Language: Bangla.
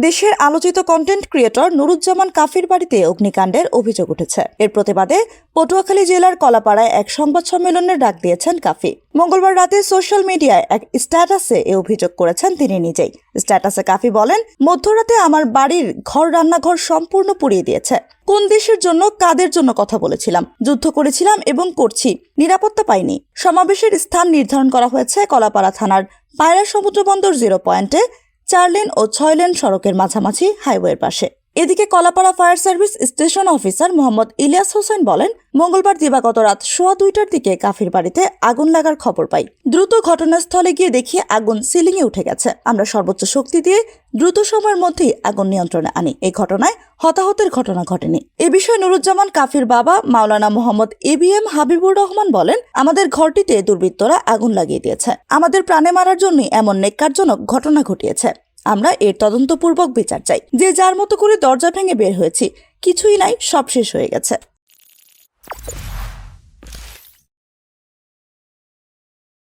দেশের আলোচিত কন্টেন্ট ক্রিয়েটর নুরুজ্জামান কাফির বাড়িতে অগ্নিকাণ্ডের অভিযোগ উঠেছে। এর প্রতিবাদে পটুয়াখালী জেলার কলাপাড়ায় এক সংবাদ সম্মেলনের ডাক দিয়েছেন কাফি। মঙ্গলবার রাতে সোশ্যাল মিডিয়ায় এক স্ট্যাটাসে এ অভিযোগ করেছেন তিনি নিজেই। স্ট্যাটাসে কাফি বলেন, মধ্যরাতে আমার বাড়ির রান্নাঘর সম্পূর্ণ পুড়িয়ে দিয়েছে। কোন দেশের জন্য, কাদের জন্য কথা বলেছিলাম, যুদ্ধ করেছিলাম এবং করছি, নিরাপত্তা পাইনি। সমাবেশের স্থান নির্ধারণ করা হয়েছে কলাপাড়া থানার পায়রা সমুদ্র বন্দর 0 পয়েন্টে 4 লেন ও 6 লেন সড়কের মাঝামাঝি হাইওয়ের পাশে। এদিকে Kalapara fire service station officer Mohammad Ilias Hossain বলেন, মঙ্গলবার দিবাগত রাত 2:15টার দিকে কাফির বাড়িতে আগুন লাগার খবর পাই। দ্রুত ঘটনাস্থলে গিয়ে দেখি আগুন সিলিংয়ে উঠে গেছে। আমরা সর্বোচ্চ শক্তি দিয়ে দ্রুত সময়ের মধ্যেই আগুন নিয়ন্ত্রণে আনি। এই ঘটনায় হতাহতের ঘটনা ঘটেনি। এ বিষয়ে নুরুজ্জামান কাফির বাবা মাওলানা মোহাম্মদ ABM হাবিবুর রহমান বলেন, আমাদের ঘরটিতে দুর্বৃত্তরা আগুন লাগিয়ে দিয়েছে। আমাদের প্রাণে মারার জন্যই এমন নেক্কারজনক ঘটনা ঘটিয়েছে। আমরা এর তদন্তপূর্বক বিচার চাই। যে যার মতো করে দরজা ভেঙে বের হয়েছি, কিছুই নাই, সব শেষ হয়ে গেছে।